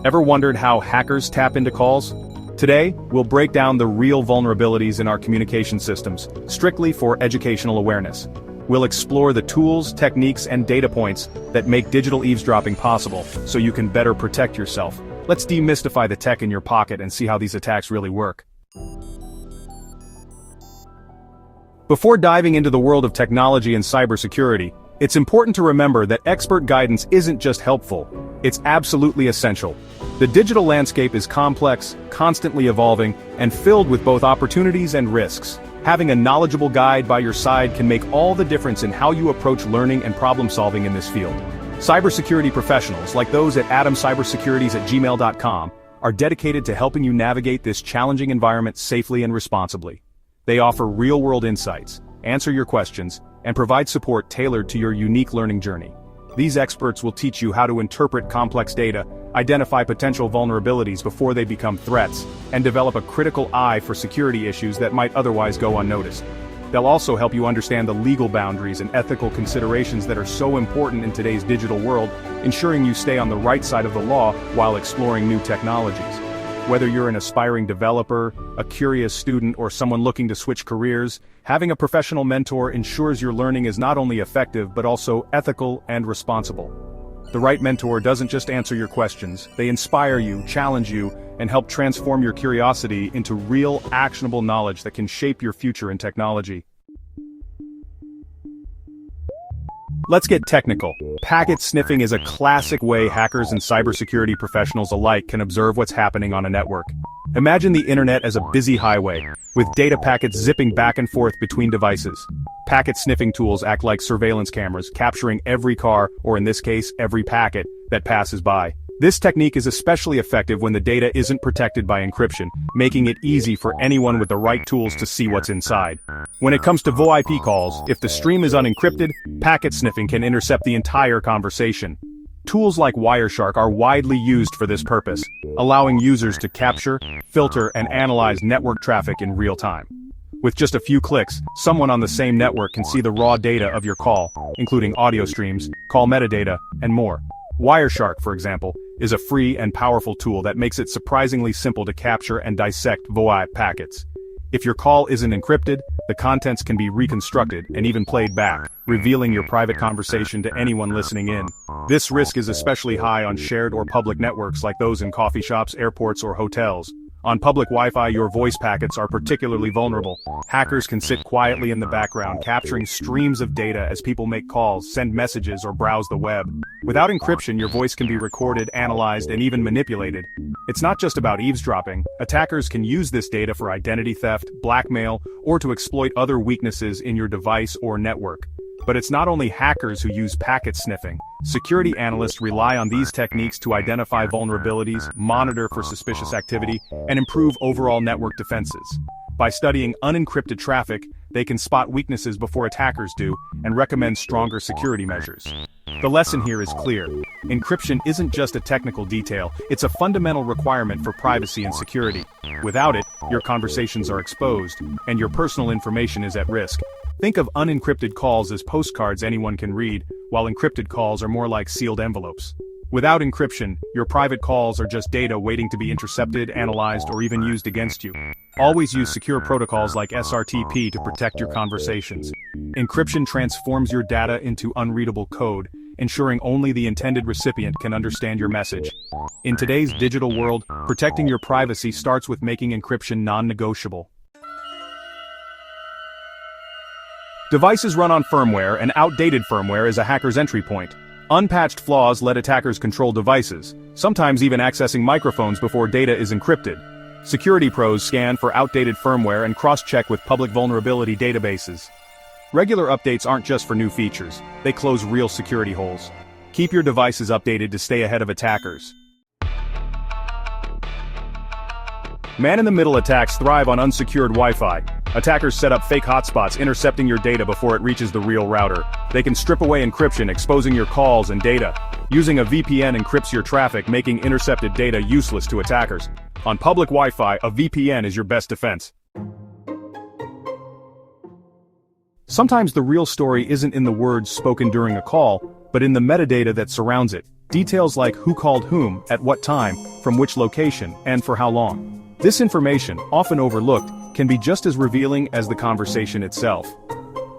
Ever wondered how hackers tap into calls? Today, we'll break down the real vulnerabilities in our communication systems, strictly for educational awareness. We'll explore the tools, techniques, and data points that make digital eavesdropping possible, so you can better protect yourself. Let's demystify the tech in your pocket and see how these attacks really work. Before diving into the world of technology and cybersecurity, it's important to remember that expert guidance isn't just helpful, it's absolutely essential. The digital landscape is complex, constantly evolving, and filled with both opportunities and risks. Having a knowledgeable guide by your side can make all the difference in how you approach learning and problem-solving in this field. Cybersecurity professionals, like those at adamcybersecurities@gmail.com, are dedicated to helping you navigate this challenging environment safely and responsibly. They offer real-world insights, answer your questions, and provide support tailored to your unique learning journey. These experts will teach you how to interpret complex data, identify potential vulnerabilities before they become threats, and develop a critical eye for security issues that might otherwise go unnoticed. They'll also help you understand the legal boundaries and ethical considerations that are so important in today's digital world, ensuring you stay on the right side of the law while exploring new technologies. Whether you're an aspiring developer, a curious student, or someone looking to switch careers, having a professional mentor ensures your learning is not only effective but also ethical and responsible. The right mentor doesn't just answer your questions, they inspire you, challenge you, and help transform your curiosity into real, actionable knowledge that can shape your future in technology. Let's get technical. Packet sniffing is a classic way hackers and cybersecurity professionals alike can observe what's happening on a network. Imagine the internet as a busy highway, with data packets zipping back and forth between devices. Packet sniffing tools act like surveillance cameras, capturing every car, or in this case, every packet, that passes by. This technique is especially effective when the data isn't protected by encryption, making it easy for anyone with the right tools to see what's inside. When it comes to VoIP calls, if the stream is unencrypted, packet sniffing can intercept the entire conversation. Tools like Wireshark are widely used for this purpose, allowing users to capture, filter, and analyze network traffic in real time. With just a few clicks, someone on the same network can see the raw data of your call, including audio streams, call metadata, and more. Wireshark, for example, is a free and powerful tool that makes it surprisingly simple to capture and dissect VoIP packets. If your call isn't encrypted, the contents can be reconstructed and even played back, revealing your private conversation to anyone listening in. This risk is especially high on shared or public networks like those in coffee shops, airports, or hotels. On public Wi-Fi, your voice packets are particularly vulnerable. Hackers can sit quietly in the background, capturing streams of data as people make calls, send messages, or browse the web. Without encryption, your voice can be recorded, analyzed, and even manipulated. It's not just about eavesdropping. Attackers can use this data for identity theft, blackmail, or to exploit other weaknesses in your device or network. But it's not only hackers who use packet sniffing. Security analysts rely on these techniques to identify vulnerabilities, monitor for suspicious activity, and improve overall network defenses. By studying unencrypted traffic, they can spot weaknesses before attackers do, and recommend stronger security measures. The lesson here is clear. Encryption isn't just a technical detail, it's a fundamental requirement for privacy and security. Without it, your conversations are exposed, and your personal information is at risk. Think of unencrypted calls as postcards anyone can read, while encrypted calls are more like sealed envelopes. Without encryption, your private calls are just data waiting to be intercepted, analyzed, or even used against you. Always use secure protocols like SRTP to protect your conversations. Encryption transforms your data into unreadable code, ensuring only the intended recipient can understand your message. In today's digital world, protecting your privacy starts with making encryption non-negotiable. Devices run on firmware, and outdated firmware is a hacker's entry point. Unpatched flaws let attackers control devices, sometimes even accessing microphones before data is encrypted. Security pros scan for outdated firmware and cross-check with public vulnerability databases. Regular updates aren't just for new features, they close real security holes. Keep your devices updated to stay ahead of attackers. Man-in-the-middle attacks thrive on unsecured Wi-Fi. Attackers set up fake hotspots, intercepting your data before it reaches the real router. They can strip away encryption, exposing your calls and data. Using a VPN encrypts your traffic, making intercepted data useless to attackers. On public Wi-Fi, a VPN is your best defense. Sometimes the real story isn't in the words spoken during a call, but in the metadata that surrounds it. Details like who called whom, at what time, from which location, and for how long. This information, often overlooked, can be just as revealing as the conversation itself.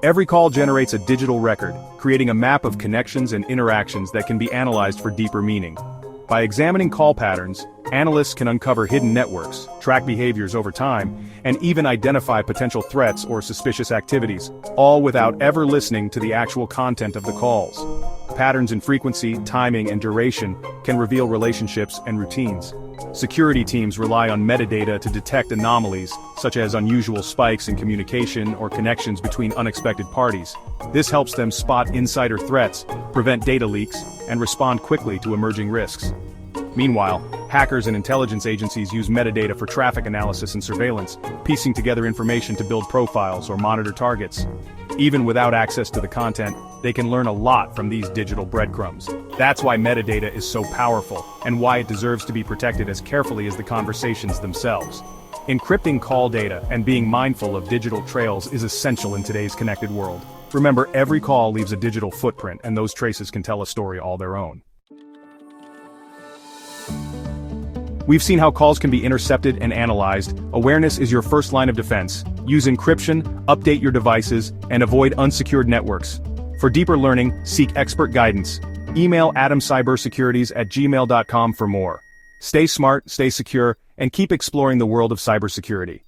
Every call generates a digital record, creating a map of connections and interactions that can be analyzed for deeper meaning. By examining call patterns, analysts can uncover hidden networks, track behaviors over time, and even identify potential threats or suspicious activities, all without ever listening to the actual content of the calls. Patterns in frequency, timing, and duration can reveal relationships and routines. Security teams rely on metadata to detect anomalies, such as unusual spikes in communication or connections between unexpected parties. This helps them spot insider threats, prevent data leaks, and respond quickly to emerging risks. Meanwhile, hackers and intelligence agencies use metadata for traffic analysis and surveillance, piecing together information to build profiles or monitor targets. Even without access to the content, they can learn a lot from these digital breadcrumbs. That's why metadata is so powerful, and why it deserves to be protected as carefully as the conversations themselves. Encrypting call data and being mindful of digital trails is essential in today's connected world. Remember, every call leaves a digital footprint, and those traces can tell a story all their own. We've seen how calls can be intercepted and analyzed. Awareness is your first line of defense. Use encryption, update your devices, and avoid unsecured networks. For deeper learning, seek expert guidance. Email adamcybersecurities@gmail.com for more. Stay smart, stay secure, and keep exploring the world of cybersecurity.